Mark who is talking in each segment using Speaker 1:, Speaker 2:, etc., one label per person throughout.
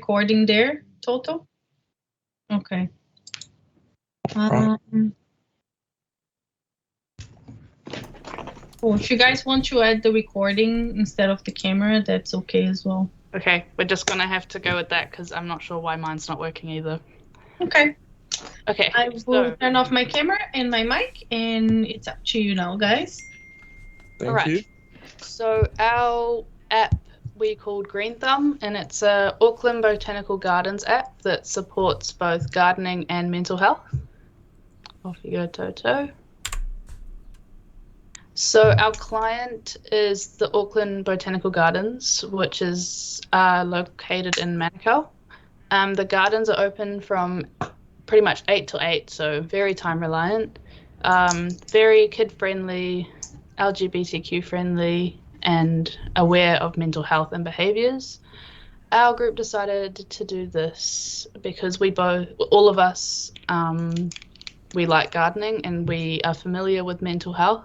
Speaker 1: recording there, Toto? Okay. If you guys want to add the recording instead of the camera, that's okay as well.
Speaker 2: Okay, we're just gonna have to go with that because I'm not sure why mine's not working either.
Speaker 1: Okay.
Speaker 2: Okay.
Speaker 1: I will turn off my camera and my mic, and it's up to you now, guys.
Speaker 3: Thank you.
Speaker 2: So our app we called Green Thumb, and it's a Auckland Botanical Gardens app that supports both gardening and mental health. Off you go, Toto. So our client is the Auckland Botanical Gardens, which is located in Manukau. The gardens are open from pretty much 8 till 8, so very time reliant, very kid friendly, LGBTQ friendly, and aware of mental health and behaviours. Our group decided to do this because all of us, we like gardening and we are familiar with mental health,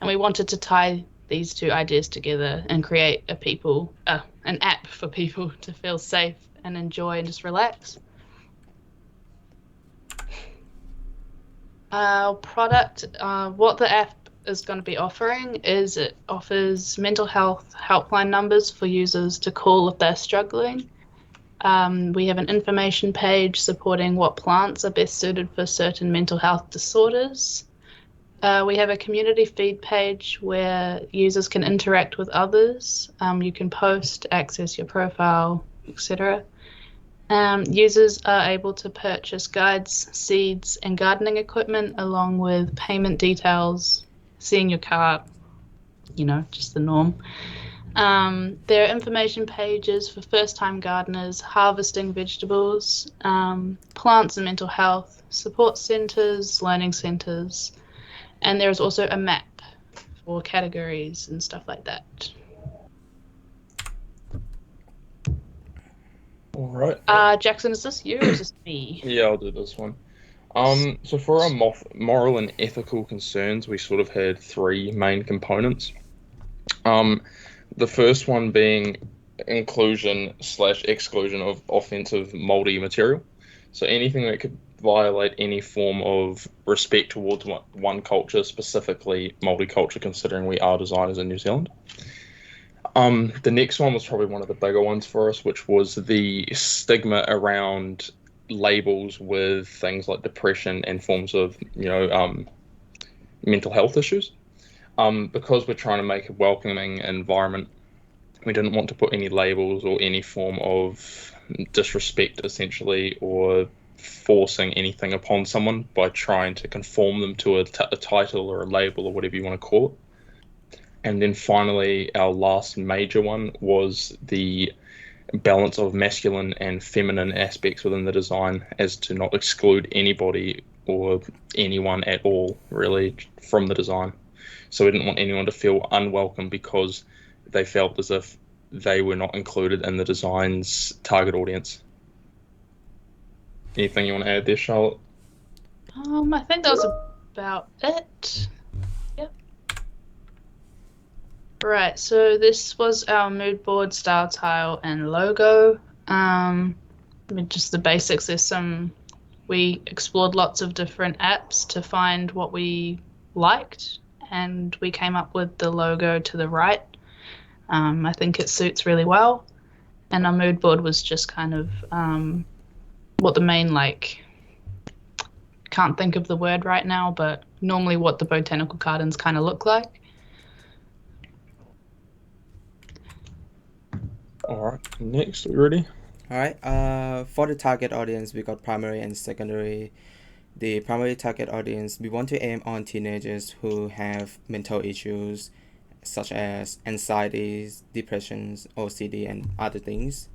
Speaker 2: and we wanted to tie these two ideas together and create an app for people to feel safe and enjoy and just relax. Our product, what the app is going to be offering is it offers mental health helpline numbers for users to call if they're struggling. We have an information page supporting what plants are best suited for certain mental health disorders. We have a community feed page where users can interact with others. You can post, access your profile, etc. Users are able to purchase guides, seeds, and gardening equipment along with payment details, seeing your cart, just the norm. There are information pages for first-time gardeners, harvesting vegetables, plants and mental health, support centres, learning centres, and there is also a map for categories and stuff like that.
Speaker 3: All right.
Speaker 2: Jackson, is this you or is this me?
Speaker 3: Yeah, I'll do this one. So for our moral and ethical concerns, we sort of had three main components. The first one being inclusion/exclusion of offensive moldy material. So anything that could violate any form of respect towards one culture, specifically multicultural, considering we are designers in New Zealand. The next one was probably one of the bigger ones for us, which was the stigma around labels with things like depression and forms of, mental health issues. Because we're trying to make a welcoming environment, we didn't want to put any labels or any form of disrespect, essentially, or forcing anything upon someone by trying to conform them to a title or a label or whatever you want to call it. And then finally, our last major one was the balance of masculine and feminine aspects within the design, as to not exclude anybody or anyone at all, really, from the design. So we didn't want anyone to feel unwelcome because they felt as if they were not included in the design's target audience. Anything you want to add there, Charlotte?
Speaker 2: I think that was about it. Yep. Right, so this was our mood board, style tile, and logo. Just the basics. We explored lots of different apps to find what we liked, and we came up with the logo to the right. I think it suits really well. And our mood board was just kind of what the main, can't think of the word right now, but normally what the botanical gardens kind of look like.
Speaker 3: All right, next, are we ready?
Speaker 4: All right, for the target audience, we got primary and secondary. The primary target audience, we want to aim on teenagers who have mental issues such as anxieties, depressions, OCD, and other things,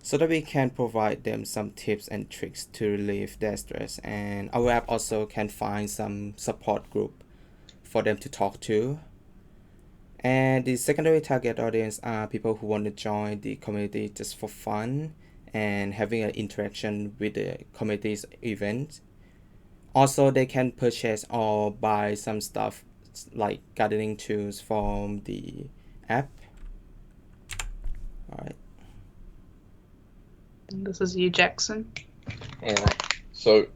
Speaker 4: so that we can provide them some tips and tricks to relieve their stress. And our app also can find some support group for them to talk to. And the secondary target audience are people who want to join the community just for fun and having an interaction with the community's event. Also, they can purchase or buy some stuff like gardening tools from the app. All right.
Speaker 2: This is you, Jackson.
Speaker 3: Alright, so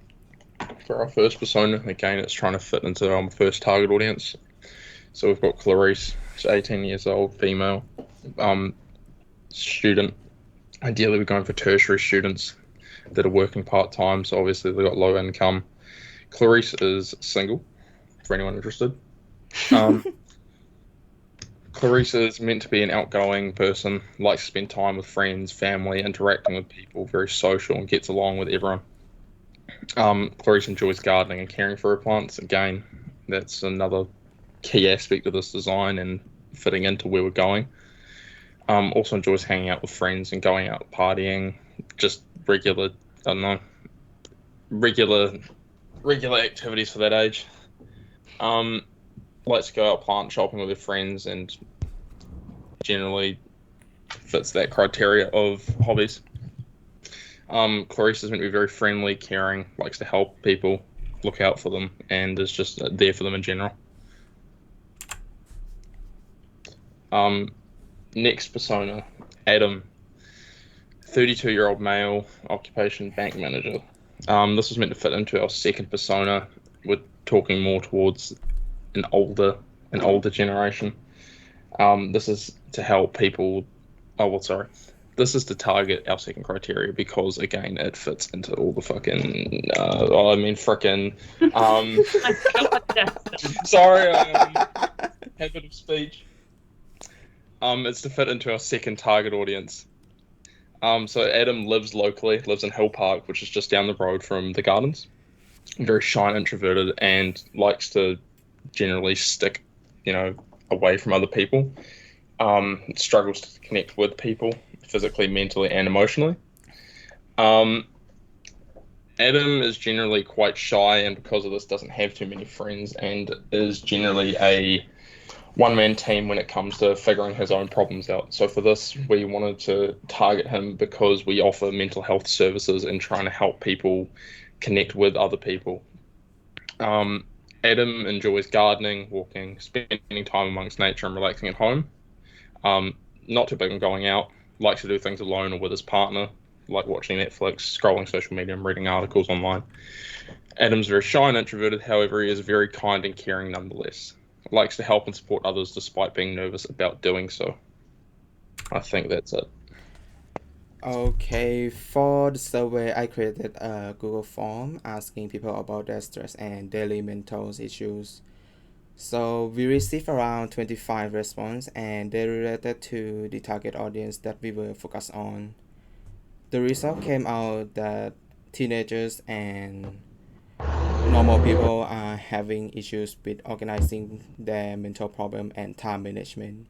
Speaker 3: for our first persona, again, it's trying to fit into our first target audience. So we've got Clarice, she's 18 years old, female, student. Ideally, we're going for tertiary students that are working part-time, so obviously they've got low income. Clarice is single, for anyone interested. Clarice is meant to be an outgoing person, likes to spend time with friends, family, interacting with people, very social, and gets along with everyone. Clarice enjoys gardening and caring for her plants. Again, that's another key aspect of this design and fitting into where we're going. Also enjoys hanging out with friends and going out partying, just regular activities for that age. Likes to go out plant shopping with her friends and generally fits that criteria of hobbies. Clarice is meant to be very friendly, caring, likes to help people, look out for them, and is just there for them in general. Next persona, Adam, 32-year-old male, occupation bank manager. This was meant to fit into our second persona. We're talking more towards an older generation. This is to help people. This is to target our second criteria because again, it fits into all the fucking. Sorry, habit of speech. It's to fit into our second target audience. So Adam lives locally, lives in Hill Park, which is just down the road from the gardens. Very shy and introverted, and likes to generally stick, away from other people. Struggles to connect with people physically, mentally, and emotionally. Adam is generally quite shy, and because of this, doesn't have too many friends, and is generally a one-man team when it comes to figuring his own problems out. So for this, we wanted to target him because we offer mental health services and trying to help people connect with other people. Adam enjoys gardening, walking, spending time amongst nature and relaxing at home. Not too big on going out, likes to do things alone or with his partner, like watching Netflix, scrolling social media and reading articles online. Adam's very shy and introverted, however, he is very kind and caring nonetheless. Likes to help and support others despite being nervous about doing so. I think that's it.
Speaker 4: Okay, for the survey, I created a Google form asking people about their stress and daily mental issues. So we received around 25 responses and they related to the target audience that we were focused on. The result came out that teenagers and normal people are having issues with organizing their mental problem and time management.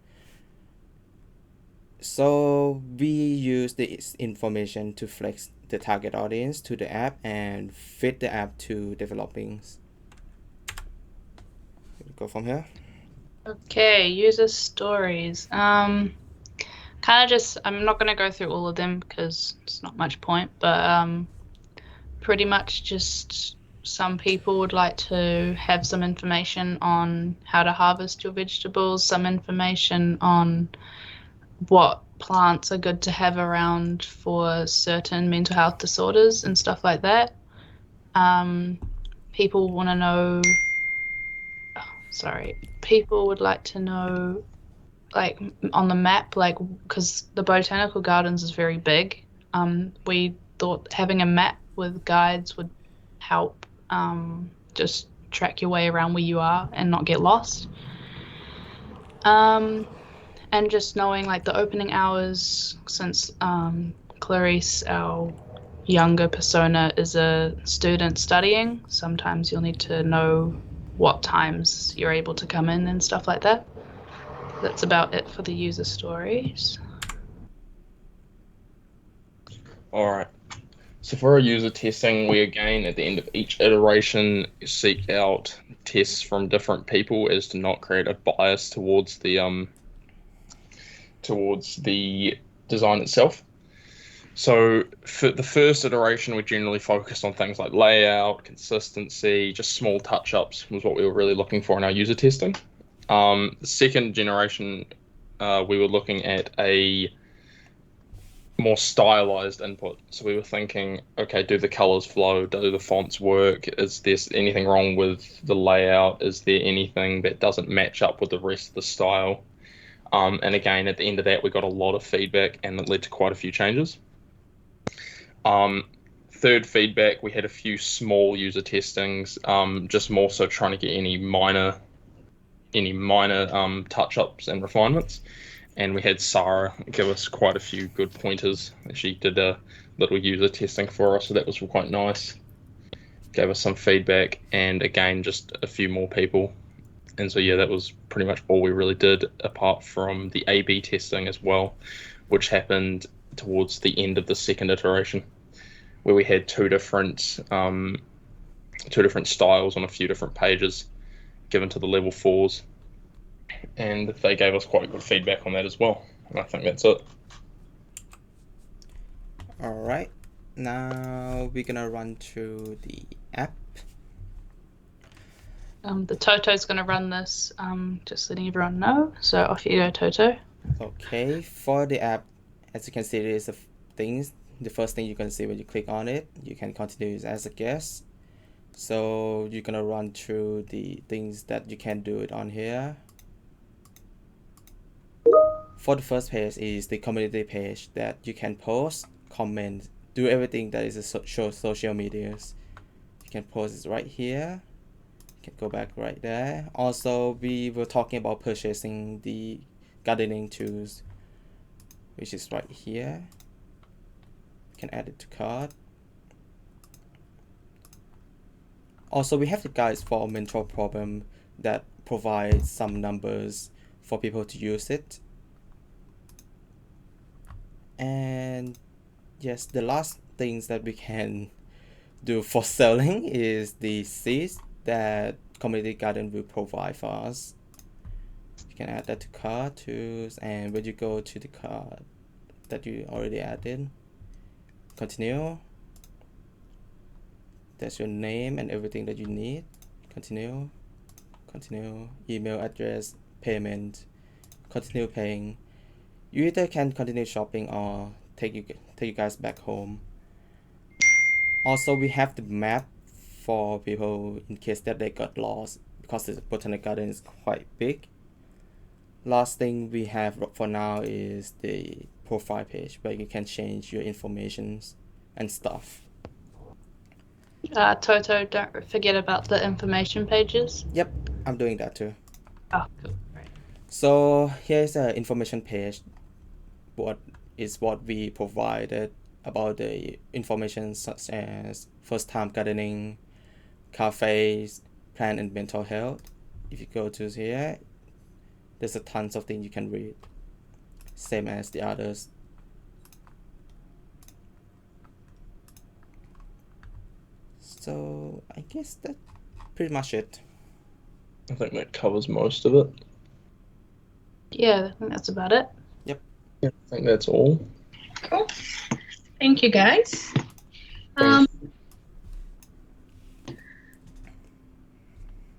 Speaker 4: So we use this information to flex the target audience to the app and fit the app to developing. Go from here.
Speaker 2: Okay, user stories. I'm not going to go through all of them because it's not much point, but pretty much just some people would like to have some information on how to harvest your vegetables, some information on what plants are good to have around for certain mental health disorders and stuff like that. People want to know. People would like to know, like on the map, like because the botanical gardens is very big. We thought having a map with guides would help just track your way around where you are and not get lost. And just knowing like the opening hours, since Clarice, our younger persona, is a student studying, sometimes you'll need to know what times you're able to come in and stuff like that. That's about it for the user stories.
Speaker 3: All right. So for our user testing, we again, at the end of each iteration, seek out tests from different people as to not create a bias towards the design itself. So for the first iteration, we generally focused on things like layout, consistency, just small touch-ups was what we were really looking for in our user testing. The second generation, we were looking at a more stylized input. So we were thinking, okay, do the colors flow? Do the fonts work? Is there anything wrong with the layout? Is there anything that doesn't match up with the rest of the style? And again, at the end of that, we got a lot of feedback, and it led to quite a few changes. Third feedback, we had a few small user testings, just more so trying to get any minor touch-ups and refinements. And we had Sarah give us quite a few good pointers. She did a little user testing for us, so that was quite nice. Gave us some feedback, and again, just a few more people. And so, yeah, that was pretty much all we really did, apart from the A/B testing as well, which happened towards the end of the second iteration, where we had two different styles on a few different pages given to the level 4s. And they gave us quite good feedback on that as well. And I think that's it.
Speaker 4: All right, now we're gonna run through the app.
Speaker 2: The Toto's going to run this, just letting everyone know. So off you go, Toto.
Speaker 4: Okay, for the app, as you can see, there is things. The first thing you're gonna see when you click on it, you can continue as a guest. So you're gonna run through the things that you can do it on here. For the first page is the community page that you can post, comment, do everything that is a social medias. You can post it right here. You can go back right there. Also, we were talking about purchasing the gardening tools, which is right here. You can add it to cart. Also, we have the guides for mental problem that provides some numbers for people to use it. And yes, the last things that we can do for selling is the seeds that community garden will provide for us. You can add that to cart tools, and when you go to the cart that you already added, continue. That's your name and everything that you need. Continue, email address, payment, continue paying. You either can continue shopping or take you guys back home. Also, we have the map for people in case that they got lost, because the botanic garden is quite big. Last thing we have for now is the profile page where you can change your informations and stuff.
Speaker 2: Toto, don't forget about the information pages.
Speaker 4: Yep, I'm doing that too.
Speaker 2: Oh, cool. Right.
Speaker 4: So here's an information page. What we provided about the information such as first time gardening, cafes, plant and mental health. If you go to here, there's a tons of things you can read, same as the others. So I guess that's pretty much it.
Speaker 3: I think that covers most of it.
Speaker 2: Yeah, I think that's about it.
Speaker 3: Yeah, I think that's all.
Speaker 1: Cool. Thank you, guys.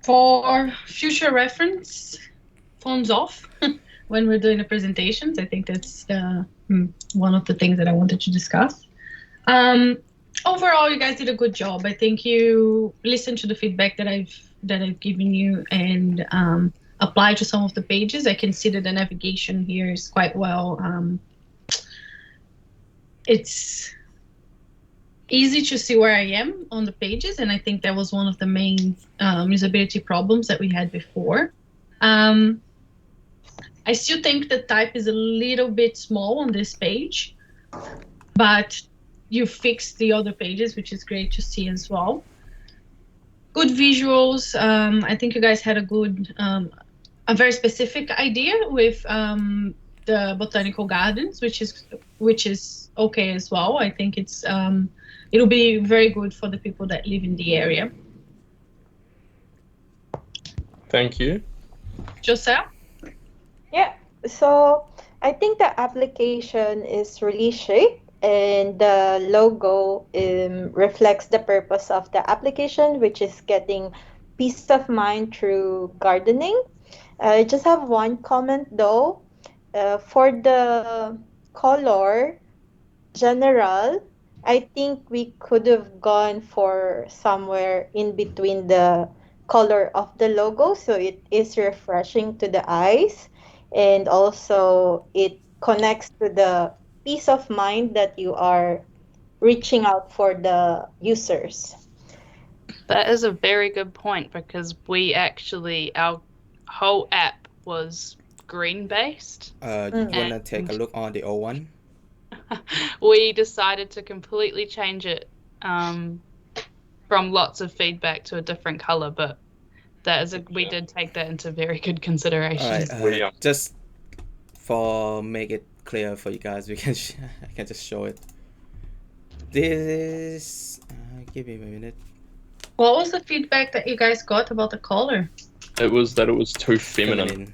Speaker 1: For future reference, phones off when we're doing the presentations. I think that's one of the things that I wanted to discuss. Overall, you guys did a good job. I think you listened to the feedback that I've given you and applied to some of the pages. I can see that the navigation here is quite well. It's easy to see where I am on the pages, and I think that was one of the main usability problems that we had before. I still think the type is a little bit small on this page, but you fixed the other pages, which is great to see as well. Good visuals. I think you guys had a very specific idea with the botanical gardens, which is okay as well. I think it'll be very good for the people that live in the area.
Speaker 3: Thank you.
Speaker 1: Joselle?
Speaker 5: Yeah, so I think the application is really chic, and the logo reflects the purpose of the application, which is getting peace of mind through gardening. I just have one comment though. For the color, general, I think we could have gone for somewhere in between the color of the logo, so it is refreshing to the eyes, and also it connects to the peace of mind that you are reaching out for the users.
Speaker 2: That is a very good point, because our whole app was green based.
Speaker 4: You wanna take a look on the old one?
Speaker 2: We decided to completely change it from lots of feedback to a different color, but we did take that into very good consideration.
Speaker 4: Alright, just for make it clear for you guys, I can just show it. This give me a minute.
Speaker 1: What was the feedback that you guys got about the color?
Speaker 3: It was that it was too feminine.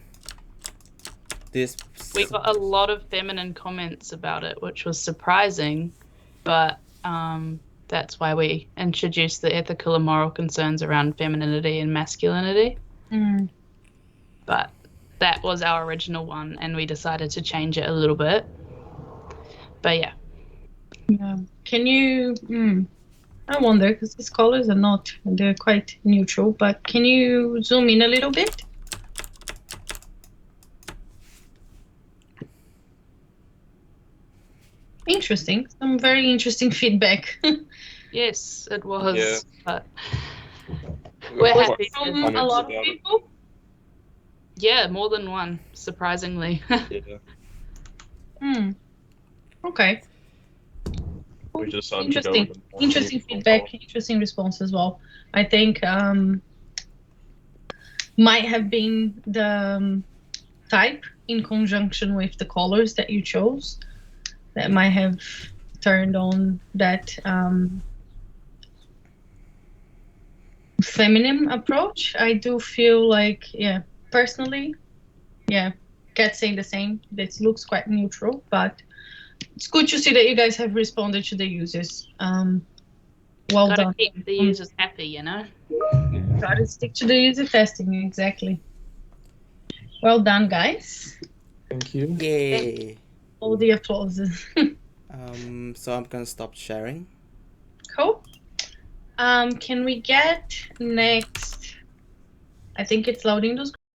Speaker 4: This
Speaker 2: We got a lot of feminine comments about it, which was surprising, but that's why we introduced the ethical and moral concerns around femininity and masculinity. But that was our original one, and we decided to change it a little bit. But yeah.
Speaker 1: Can you I wonder, because these colors they're quite neutral, but can you zoom in a little bit? Interesting. Some very interesting feedback.
Speaker 2: Yes, it was.
Speaker 3: Yeah.
Speaker 2: But
Speaker 3: We
Speaker 2: we're
Speaker 3: got
Speaker 2: happy.
Speaker 3: quite
Speaker 1: From
Speaker 3: comments
Speaker 1: a lot of
Speaker 3: about it.
Speaker 1: people?
Speaker 2: Yeah, more than one, surprisingly.
Speaker 3: Yeah.
Speaker 1: Okay.
Speaker 3: We just decided to go with the more
Speaker 1: Interesting
Speaker 3: neutral
Speaker 1: feedback,
Speaker 3: colour.
Speaker 1: interesting response as well. I think might have been the type in conjunction with the colors that you chose that might have turned on that feminine approach. I do feel like, personally, Cat saying the same. This looks quite neutral, but it's good to see that you guys have responded to the users. Well
Speaker 2: Gotta
Speaker 1: done.
Speaker 2: keep the users happy, you know?
Speaker 1: Gotta stick to the user testing, exactly. Well done, guys.
Speaker 3: Thank you.
Speaker 4: Yay!
Speaker 1: All the applauses.
Speaker 4: So I'm gonna stop sharing.
Speaker 1: Cool. Can we get next? I think it's loading those